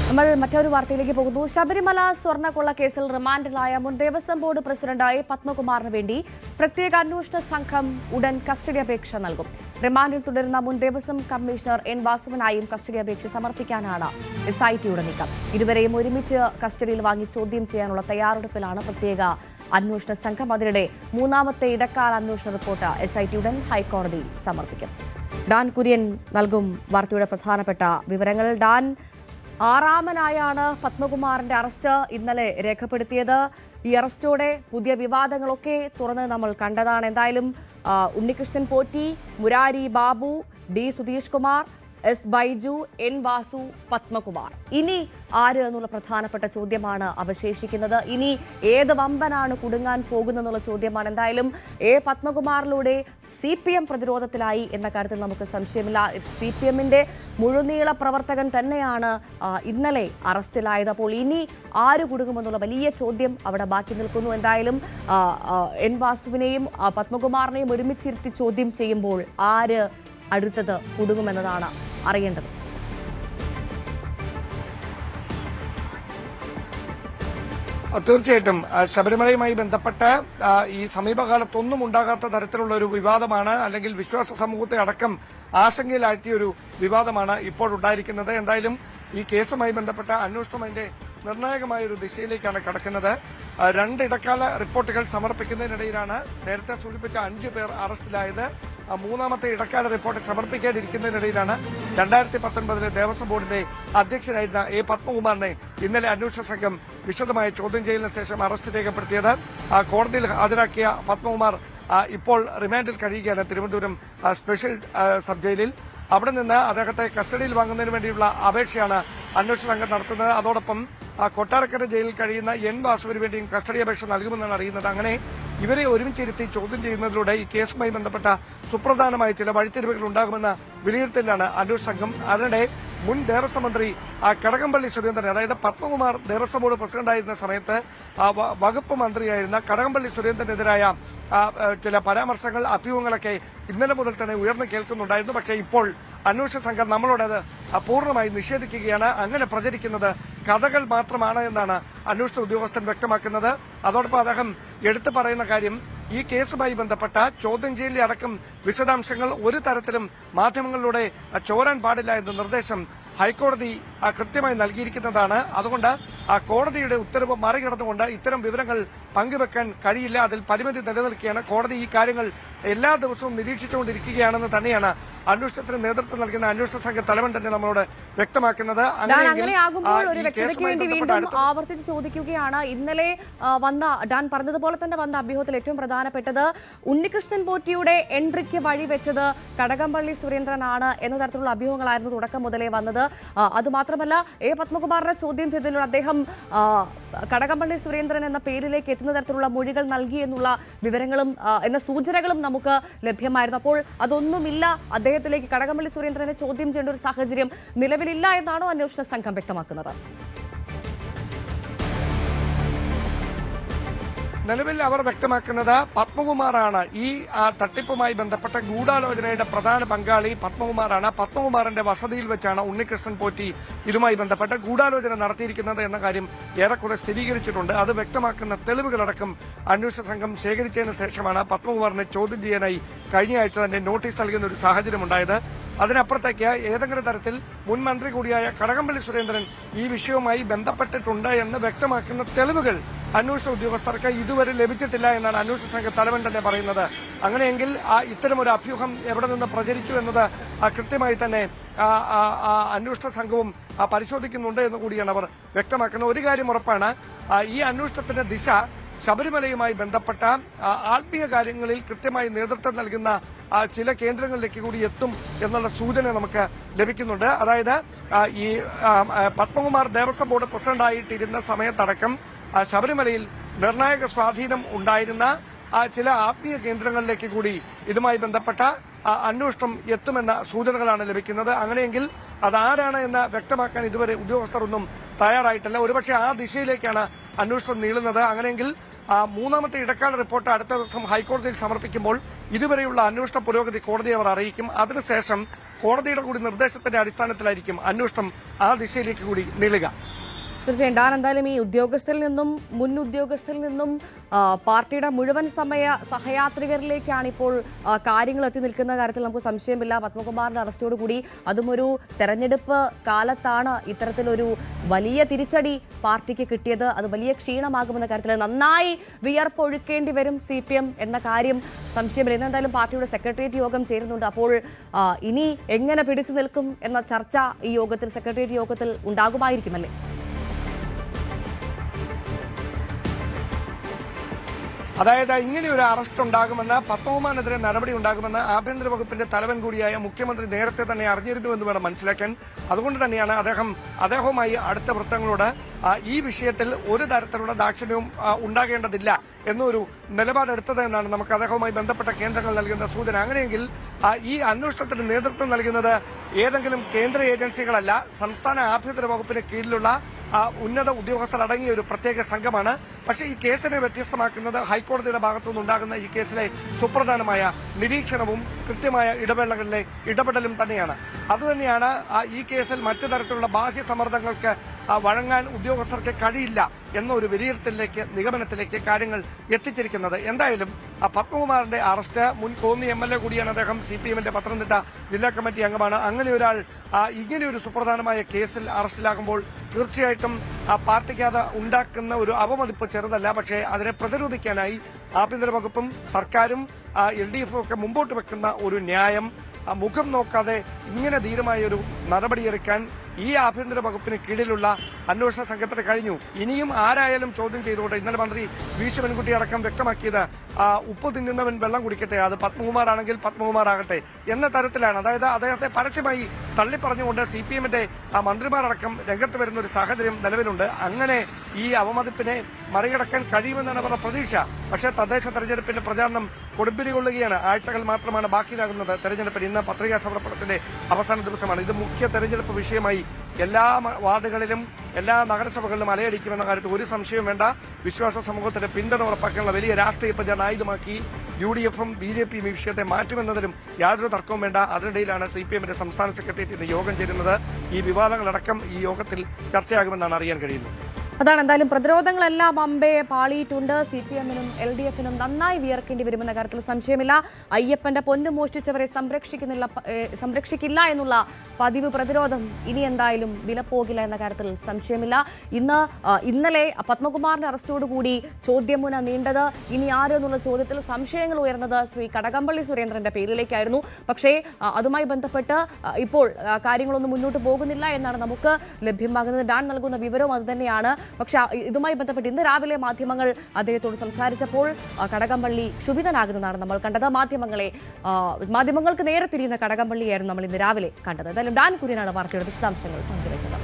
നമ്മൾ മറ്റൊരു വാർത്തയിലേക്ക് പോകുന്നു. ശബരിമല സ്വർണ്ണക്കൊള്ള കേസിൽ റിമാൻഡിലായ മുൻ ദേവസ്വം ബോർഡ് പ്രസിഡന്റായ പത്മകുമാറിന് വേണ്ടി പ്രത്യേക അന്വേഷണ സംഘം ഉടൻ കസ്റ്റഡി അപേക്ഷ നൽകും. റിമാൻഡിൽ തുടരുന്ന മുൻ ദേവസ്വം കമ്മീഷണർ എൻ വാസുവിനായും കസ്റ്റഡി അപേക്ഷ സമർപ്പിക്കാനാണ് SITയുടെ നീക്കം. ഇരുവരെയും ഒരുമിച്ച് കസ്റ്റഡിയിൽ വാങ്ങി ചോദ്യം ചെയ്യാനുള്ള തയ്യാറെടുപ്പിലാണ് പ്രത്യേക അന്വേഷണ സംഘം. അതിനിടെ മൂന്നാമത്തെ ഇടക്കാല അന്വേഷണ റിപ്പോർട്ട് SIT ഉടൻ ഹൈക്കോടതിയിൽ സമർപ്പിക്കും. ഡാൻ കുര്യൻ നൽകും വാർത്തയുടെ പ്രധാനപ്പെട്ട വിവരങ്ങൾ. ഡാൻ, ആറാമനായാണ് പത്മകുമാറിന്റെ അറസ്റ്റ് ഇന്നലെ രേഖപ്പെടുത്തിയത്. ഈ അറസ്റ്റോടെ പുതിയ വിവാദങ്ങളൊക്കെ തുറന്ന് നമ്മൾ കണ്ടതാണ്. എന്തായാലും Unnikrishnan Potti, Murari Babu, D Sudheesh Kumar, S Baiju, N Vasu, Padmakumar, ഇനി ആര് എന്നുള്ള പ്രധാനപ്പെട്ട ചോദ്യമാണ് അവശേഷിക്കുന്നത്. ഇനി ഏത് വമ്പനാണ് കുടുങ്ങാൻ പോകുന്നതെന്നുള്ള ചോദ്യമാണ്. എന്തായാലും പത്മകുമാറിലൂടെ CPM പ്രതിരോധത്തിലായി എന്ന കാര്യത്തിൽ നമുക്ക് സംശയമില്ല. CPMന്റെ മുഴുനീള പ്രവർത്തകൻ തന്നെയാണ് ഇന്നലെ അറസ്റ്റിലായത്. അപ്പോൾ ഇനി ആര് കുടുങ്ങുമെന്നുള്ള വലിയ ചോദ്യം അവിടെ ബാക്കി നിൽക്കുന്നു. എന്തായാലും N വാസുവിനെയും പത്മകുമാറിനെയും ഒരുമിച്ചിരുത്തി ചോദ്യം ചെയ്യുമ്പോൾ ആര് അടുത്തത് കുടുങ്ങുമെന്നതാണ് അറിയേണ്ടത്. തീർച്ചയായിട്ടും ശബരിമലയുമായി ബന്ധപ്പെട്ട് ഈ സമീപകാലത്തൊന്നും ഉണ്ടാകാത്ത തരത്തിലുള്ള ഒരു വിവാദമാണ്, അല്ലെങ്കിൽ വിശ്വാസ സമൂഹത്തെ അടക്കം ആശങ്കയിലാഴ്ത്തിയ ഒരു വിവാദമാണ് ഇപ്പോൾ ഉണ്ടായിരിക്കുന്നത്. എന്തായാലും ഈ കേസുമായി ബന്ധപ്പെട്ട അന്വേഷണം അതിന്റെ നിർണായകമായ ഒരു ദിശയിലേക്കാണ് കടക്കുന്നത്. 2 ഇടക്കാല റിപ്പോർട്ടുകൾ സമർപ്പിക്കുന്നതിനിടയിലാണ് നേരത്തെ സൂചിപ്പിച്ച 5 പേർ അറസ്റ്റിലായത്. മൂന്നാമത്തെ ഇടക്കാല റിപ്പോർട്ട് സമർപ്പിക്കാനിരിക്കുന്നതിനിടയിലാണ് 2019 ദേവസ്വം ബോർഡിന്റെ അധ്യക്ഷനായിരുന്ന പത്മകുമാറിനെ ഇന്നലെ അന്വേഷണ സംഘം വിശദമായ ചോദ്യം ചെയ്യലിന് ശേഷം അറസ്റ്റ് രേഖപ്പെടുത്തിയത്. കോടതിയിൽ ഹാജരാക്കിയ പത്മകുമാർ ഇപ്പോൾ റിമാൻഡിൽ കഴിയുകയാണ് തിരുവനന്തപുരം സ്പെഷ്യൽ സബ് ജയിലിൽ. അവിടെ നിന്ന് അദ്ദേഹത്തെ കസ്റ്റഡിയിൽ വാങ്ങുന്നതിന് വേണ്ടിയുള്ള അപേക്ഷയാണ് അന്വേഷണ സംഘം നടത്തുന്നത്. അതോടൊപ്പം കൊട്ടാരക്കര ജയിലിൽ കഴിയുന്ന N വാസുവിന് വേണ്ടിയും കസ്റ്റഡി അപേക്ഷ നൽകുമെന്നാണ് അറിയുന്നത്. അങ്ങനെ ഇവരെ ഒരുമിച്ചിരുത്തി ചോദ്യം ചെയ്യുന്നതിലൂടെ ഈ കേസുമായി ബന്ധപ്പെട്ട സുപ്രധാനമായ ചില വഴിത്തിരിവുകൾ ഉണ്ടാകുമെന്ന വിലയിരുത്തലാണ് അന്വേഷണ സംഘം. അതിനിടെ മുൻ ദേവസ്വം മന്ത്രി കടകംപള്ളി സുരേന്ദ്രൻ, അതായത് പത്മകുമാർ ദേവസ്വം ബോർഡ് പ്രസിഡന്റായിരുന്ന സമയത്ത് വകുപ്പ് മന്ത്രിയായിരുന്ന കടകംപള്ളി സുരേന്ദ്രനെതിരായ ചില പരാമർശങ്ങൾ, അഭ്യൂഹങ്ങളൊക്കെ ഇന്നലെ മുതൽ തന്നെ ഉയർന്നു കേൾക്കുന്നുണ്ടായിരുന്നു. പക്ഷേ ഇപ്പോൾ അന്വേഷണ സംഘം നമ്മളോടത് പൂർണ്ണമായി നിഷേധിക്കുകയാണ്. അങ്ങനെ പ്രചരിക്കുന്നത് കഥകൾ മാത്രമാണ് എന്നാണ് അന്വേഷണ ഉദ്യോഗസ്ഥൻ വ്യക്തമാക്കുന്നത്. അതോടൊപ്പം അദ്ദേഹം എടുത്തു പറയുന്ന കാര്യം, ഈ കേസുമായി ബന്ധപ്പെട്ട ചോദ്യം ചെയ്യലിലെ അടക്കം വിശദാംശങ്ങൾ ഒരു തരത്തിലും മാധ്യമങ്ങളിലൂടെ ചോരാൻ പാടില്ല എന്ന നിർദ്ദേശം ഹൈക്കോടതി കൃത്യമായി നൽകിയിരിക്കുന്നതാണ്. അതുകൊണ്ട് കോടതിയുടെ ഉത്തരവ് മറികടന്നുകൊണ്ട് ഇത്തരം വിവരങ്ങൾ പങ്കുവെക്കാൻ കഴിയില്ല. അതിൽ പരിമിതി നിലനിൽക്കുകയാണ്. കോടതി ഈ കാര്യങ്ങൾ എല്ലാ ദിവസവും നിരീക്ഷിച്ചുകൊണ്ടിരിക്കുകയാണെന്ന് തന്നെയാണ് അന്വേഷണത്തിന് നേതൃത്വം നൽകുന്ന അന്വേഷണ സംഘ തലവൻ തന്നെ നമ്മളോട് വ്യക്തമാക്കുന്നത്. അങ്ങനെയാകുമ്പോൾ ഒരു വ്യക്തതയ്ക്ക് വേണ്ടി വീണ്ടും ആവർത്തിച്ച് ചോദിക്കുകയാണ്. ഇന്നലെ ഡാൻ പറഞ്ഞതുപോലെ തന്നെ വന്ന അഭ്യൂഹത്തിൽ ഏറ്റവും പ്രധാനപ്പെട്ടത് ഉണ്ണികൃഷ്ണൻ പോറ്റിയുടെ എൻട്രിക്ക് വഴിവെച്ചത് കടകംപള്ളി സുരേന്ദ്രനാണ് എന്ന തരത്തിലുള്ള അഭ്യൂഹങ്ങളായിരുന്നു തുടക്കം മുതലേ വന്നത്. അതുമാത്രമല്ല, പത്മകുമാറിനെ ചോദ്യം ചെയ്തതിലൂടെ അദ്ദേഹം കടകംപള്ളി സുരേന്ദ്രൻ എന്ന പേരിലേക്ക് എത്തുന്ന തരത്തിലുള്ള മൊഴികൾ നൽകി എന്നുള്ള വിവരങ്ങളും എന്ന സൂചനകളും നമുക്ക് ലഭ്യമായിരുന്നു. അപ്പോൾ അതൊന്നുമില്ല, അദ്ദേഹത്തിലേക്ക് കടകംപള്ളി സുരേന്ദ്രനെ ചോദ്യം ചെയ്യേണ്ട ഒരു സാഹചര്യം നിലവിലില്ല എന്നാണോ അന്വേഷണ സംഘം വ്യക്തമാക്കുന്നത്? നിലവിൽ അവർ വ്യക്തമാക്കുന്നത് പത്മകുമാറാണ് ഈ തട്ടിപ്പുമായി ബന്ധപ്പെട്ട ഗൂഢാലോചനയുടെ പ്രധാന പങ്കാളി പത്മകുമാറാണ്. പത്മകുമാറിന്റെ വസതിയിൽ വെച്ചാണ് ഉണ്ണികൃഷ്ണൻ പോറ്റി ഇതുമായി ബന്ധപ്പെട്ട ഗൂഢാലോചന നടത്തിയിരിക്കുന്നത് എന്ന കാര്യം ഏറെക്കുറെ സ്ഥിരീകരിച്ചിട്ടുണ്ട്. അത് വ്യക്തമാക്കുന്ന തെളിവുകളടക്കം അന്വേഷണ സംഘം ശേഖരിച്ചതിന് ശേഷമാണ് പത്മകുമാറിനെ ചോദ്യം ചെയ്യാനായി കഴിഞ്ഞ ആഴ്ച തന്നെ നോട്ടീസ് നൽകുന്ന ഒരു സാഹചര്യമുണ്ടായത്. അതിനപ്പുറത്തേക്ക് ഏതെങ്കിലും തരത്തിൽ മുൻ മന്ത്രി കൂടിയായ കടകംപള്ളി സുരേന്ദ്രൻ ഈ വിഷയവുമായി ബന്ധപ്പെട്ടിട്ടുണ്ട് എന്ന് വ്യക്തമാക്കുന്ന തെളിവുകൾ അന്വേഷണ ഉദ്യോഗസ്ഥർക്ക് ഇതുവരെ ലഭിച്ചിട്ടില്ല എന്നാണ് അന്വേഷണ സംഘ തലവൻ തന്നെ പറയുന്നത്. അങ്ങനെയെങ്കിൽ ഇത്തരമൊരു അഭ്യൂഹം എവിടെ നിന്ന് പ്രചരിച്ചു എന്നത് കൃത്യമായി തന്നെ അന്വേഷണ സംഘവും പരിശോധിക്കുന്നുണ്ട് എന്ന് കൂടിയാണ് അവർ വ്യക്തമാക്കുന്നത്. ഒരു കാര്യം ഉറപ്പാണ്, ഈ അന്വേഷണത്തിന്റെ ദിശ ശബരിമലയുമായി ബന്ധപ്പെട്ട ആത്മീയ കാര്യങ്ങളിൽ കൃത്യമായി നേതൃത്വം നൽകുന്ന ചില കേന്ദ്രങ്ങളിലേക്ക് കൂടി എത്തും എന്നുള്ള സൂചന നമുക്ക് ലഭിക്കുന്നുണ്ട്. അതായത് ഈ പത്മകുമാർ ദേവസ്വം ബോർഡ് പ്രസിഡന്റായിട്ടിരുന്ന സമയത്തടക്കം ശബരിമലയിൽ നിർണായക സ്വാധീനം ഉണ്ടായിരുന്ന ചില ആത്മീയ കേന്ദ്രങ്ങളിലേക്ക് കൂടി ഇതുമായി ബന്ധപ്പെട്ട അന്വേഷണം എത്തുമെന്ന സൂചനകളാണ് ലഭിക്കുന്നത്. അങ്ങനെയെങ്കിൽ അതാരാണ് എന്ന് വ്യക്തമാക്കാൻ ഇതുവരെ ഉദ്യോഗസ്ഥർ ഒന്നും തയ്യാറായിട്ടില്ല. ഒരുപക്ഷെ ആ ദിശയിലേക്കാണ് അന്വേഷണം നീളുന്നത്. അങ്ങനെയെങ്കിൽ മൂന്നാമത്തെ ഇടക്കാല റിപ്പോർട്ട് അടുത്ത ദിവസം ഹൈക്കോടതിയിൽ സമർപ്പിക്കുമ്പോൾ ഇതുവരെയുള്ള അന്വേഷണ പുരോഗതി കോടതിയെ അവർ അറിയിക്കും. അതിനുശേഷം കോടതിയുടെ കൂടി നിർദ്ദേശത്തിന്റെ അടിസ്ഥാനത്തിലായിരിക്കും അന്വേഷണം ആ ദിശയിലേക്ക് കൂടി നീളുക. തീർച്ചയായും ഡാൻ, എന്തായാലും ഈ ഉദ്യോഗസ്ഥരിൽ നിന്നും മുൻ ഉദ്യോഗസ്ഥരിൽ നിന്നും പാർട്ടിയുടെ മുഴുവൻ സമയ സഹയാത്രികരിലേക്കാണ് ഇപ്പോൾ കാര്യങ്ങൾ എത്തി നിൽക്കുന്ന കാര്യത്തിൽ നമുക്ക് സംശയമില്ല. പത്മകുമാറിന്റെ അറസ്റ്റോടുകൂടി അതും ഒരു തെരഞ്ഞെടുപ്പ് കാലത്താണ് ഇത്തരത്തിലൊരു വലിയ തിരിച്ചടി പാർട്ടിക്ക് കിട്ടിയത്. അത് വലിയ ക്ഷീണമാകുമെന്ന കാര്യത്തിൽ നന്നായി വിയർപ്പൊഴുക്കേണ്ടി വരും CPM എന്ന കാര്യം സംശയമില്ല. ഇന്ന് എന്തായാലും പാർട്ടിയുടെ സെക്രട്ടേറിയറ്റ് യോഗം ചേരുന്നുണ്ട്. അപ്പോൾ ഇനി എങ്ങനെ പിടിച്ചു നിൽക്കും എന്ന ചർച്ച ഈ യോഗത്തിൽ, സെക്രട്ടേറിയറ്റ് യോഗത്തിൽ ഉണ്ടാകുമായിരിക്കുമല്ലേ? അതായത് ഇങ്ങനെ ഒരു അറസ്റ്റ് ഉണ്ടാകുമെന്ന്, പത്മകുമാറിനെതിരെ നടപടി ഉണ്ടാകുമെന്ന് ആഭ്യന്തര വകുപ്പിന്റെ തലവൻ കൂടിയായ മുഖ്യമന്ത്രി നേരത്തെ തന്നെ അറിഞ്ഞിരുന്നുവെന്ന് വേണം മനസ്സിലാക്കാൻ. അതുകൊണ്ട് തന്നെയാണ് അദ്ദേഹവുമായി അടുത്ത വൃത്തങ്ങളോട് ഈ വിഷയത്തിൽ ഒരു തരത്തിലുള്ള ദാക്ഷിണ്യവും ഉണ്ടാകേണ്ടതില്ല എന്നൊരു നിലപാടെടുത്തത് എന്നാണ് നമുക്ക് അദ്ദേഹവുമായി ബന്ധപ്പെട്ട കേന്ദ്രങ്ങൾ നൽകുന്ന സൂചന. അങ്ങനെയെങ്കിൽ ഈ അന്വേഷണത്തിന് നേതൃത്വം നൽകുന്നത് ഏതെങ്കിലും കേന്ദ്ര ഏജൻസികളല്ല, സംസ്ഥാന ആഭ്യന്തര വകുപ്പിന് കീഴിലുള്ള ഉന്നത ഉദ്യോഗസ്ഥർ അടങ്ങിയ ഒരു പ്രത്യേക സംഘമാണ്. പക്ഷേ ഈ കേസിനെ വ്യത്യസ്തമാക്കുന്നത് ഹൈക്കോടതിയുടെ ഭാഗത്തുനിന്നുണ്ടാകുന്ന ഈ കേസിലെ സുപ്രധാനമായ നിരീക്ഷണവും കൃത്യമായ ഇടപെടലും തന്നെയാണ്. അതുതന്നെയാണ് ഈ കേസിൽ മറ്റു തരത്തിലുള്ള ബാഹ്യ സമ്മർദ്ദങ്ങൾക്ക് വഴങ്ങാൻ ഉദ്യോഗസ്ഥർക്ക് കഴിയില്ല എന്നൊരു വിലയിരുത്തലിലേക്ക്, നിഗമനത്തിലേക്ക് കാര്യങ്ങൾ എത്തിച്ചിരിക്കുന്നത്. എന്തായാലും പത്മകുമാറിന്റെ അറസ്റ്റ്, മുൻ കോന്നി MLA കൂടിയാണ് അദ്ദേഹം, CPMന്റെ പത്തനംതിട്ട ജില്ലാ കമ്മിറ്റി അംഗമാണ്. അങ്ങനെ ഒരാൾ ഇങ്ങനെയൊരു സുപ്രധാനമായ കേസിൽ അറസ്റ്റിലാകുമ്പോൾ തീർച്ചയായിട്ടും പാർട്ടിക്ക് അത് ഉണ്ടാക്കുന്ന ഒരു അവമതിപ്പ് ചെറുതല്ല. പക്ഷേ അതിനെ പ്രതിരോധിക്കാനായി ആഭ്യന്തര വകുപ്പും സർക്കാരും LDFും ഒക്കെ മുമ്പോട്ട് വെക്കുന്ന ഒരു ന്യായം, മുഖം നോക്കാതെ ഇങ്ങനെ ധീരമായ ഒരു നടപടിയെടുക്കാൻ ഈ ആഭ്യന്തര വകുപ്പിന് കീഴിലുള്ള അന്വേഷണ സംഘത്തിന് കഴിഞ്ഞു. ഇനിയും ആരായാലും ചോദ്യം ചെയ്തുകൊണ്ട് ഇന്നലെ മന്ത്രി വി ശിവൻകുട്ടി അടക്കം വ്യക്തമാക്കിയത് ഉപ്പ് തിന്നുന്നവൻ വെള്ളം കുടിക്കട്ടെ, അത് പത്മകുമാറാണെങ്കിൽ പത്മകുമാറാകട്ടെ എന്ന തരത്തിലാണ്. അതായത് അദ്ദേഹത്തെ പരസ്യമായി തള്ളിപ്പറഞ്ഞുകൊണ്ട് CPMന്റെ മന്ത്രിമാരടക്കം രംഗത്ത് വരുന്ന ഒരു സാഹചര്യം നിലവിലുണ്ട്. അങ്ങനെ ഈ അവമതിപ്പിനെ മറികടക്കാൻ കഴിയുമെന്നാണ് അവരുടെ പ്രതീക്ഷ. പക്ഷേ തദ്ദേശ തെരഞ്ഞെടുപ്പിന്റെ പ്രചാരണം കൊടുമ്പിരി കൊള്ളുകയാണ്. ആഴ്ചകൾ മാത്രമാണ് ബാക്കിയാകുന്നത് തെരഞ്ഞെടുപ്പിന്. ഇന്ന് പത്രികാ സമർപ്പണത്തിന്റെ അവസാന ദിവസമാണ്. ഇത് മുഖ്യ തെരഞ്ഞെടുപ്പ് വിഷയമായി എല്ലാ വാർഡുകളിലും എല്ലാ നഗരസഭകളിലും അലയടിക്കുമെന്ന കാര്യത്തിൽ ഒരു സംശയവും വേണ്ട. വിശ്വാസ സമൂഹത്തിന്റെ പിന്തുണ ഉറപ്പാക്കാനുള്ള വലിയ രാഷ്ട്രീയ പ്രചാരണം ആയുധമാക്കി UDFും BJPയും ഈ വിഷയത്തെ മാറ്റുമെന്നതിലും യാതൊരു തർക്കവും വേണ്ട. അതിനിടയിലാണ് CPMന്റെ സംസ്ഥാന സെക്രട്ടേറിയറ്റ് ഇന്ന് യോഗം ചേരുന്നത്. ഈ വിവാദങ്ങളടക്കം ഈ യോഗത്തിൽ ചർച്ചയാകുമെന്നാണ് അറിയാൻ കഴിയുന്നത്. അതാണ്, എന്തായാലും പ്രതിരോധങ്ങളെല്ലാം അമ്പേ പാളിയിട്ടുണ്ട്. CPMനും LDFനും നന്നായി വിയർക്കേണ്ടി വരുമെന്ന കാര്യത്തിൽ സംശയമില്ല. അയ്യപ്പന്റെ പൊന്നു മോഷ്ടിച്ചവരെ സംരക്ഷിക്കില്ല എന്നുള്ള പതിവ് പ്രതിരോധം ഇനി എന്തായാലും വിലപ്പോകില്ല എന്ന കാര്യത്തിൽ സംശയമില്ല. ഇന്നലെ പത്മകുമാറിന്റെ അറസ്റ്റോടുകൂടി ചോദ്യമുന നീണ്ടത് ഇനി ആരോ എന്നുള്ള ചോദ്യത്തിൽ സംശയങ്ങൾ ഉയർന്നത് ശ്രീ കടകംപള്ളി സുരേന്ദ്രന്റെ പേരിലേക്കായിരുന്നു. പക്ഷേ അതുമായി ബന്ധപ്പെട്ട് ഇപ്പോൾ കാര്യങ്ങളൊന്നും മുന്നോട്ട് പോകുന്നില്ല എന്നാണ് നമുക്ക് ലഭ്യമാകുന്നത്. ഡാൻ നൽകുന്ന വിവരവും അതുതന്നെയാണ്. പക്ഷെ ഇതുമായി ബന്ധപ്പെട്ട് ഇന്ന് രാവിലെ മാധ്യമങ്ങൾ അദ്ദേഹത്തോട് സംസാരിച്ചപ്പോൾ കടകംപള്ളി ക്ഷുഭിതനാകുന്നതാണ് നമ്മൾ കണ്ടത്. മാധ്യമങ്ങൾക്ക് നേരെ തിരിയുന്ന കടകംപള്ളിയായിരുന്നു നമ്മൾ ഇന്ന് രാവിലെ കണ്ടത്. എന്തായാലും ഡാൻ കുര്യനാണ് വാർത്തയുടെ വിശദാംശങ്ങൾ പങ്കുവച്ചത്.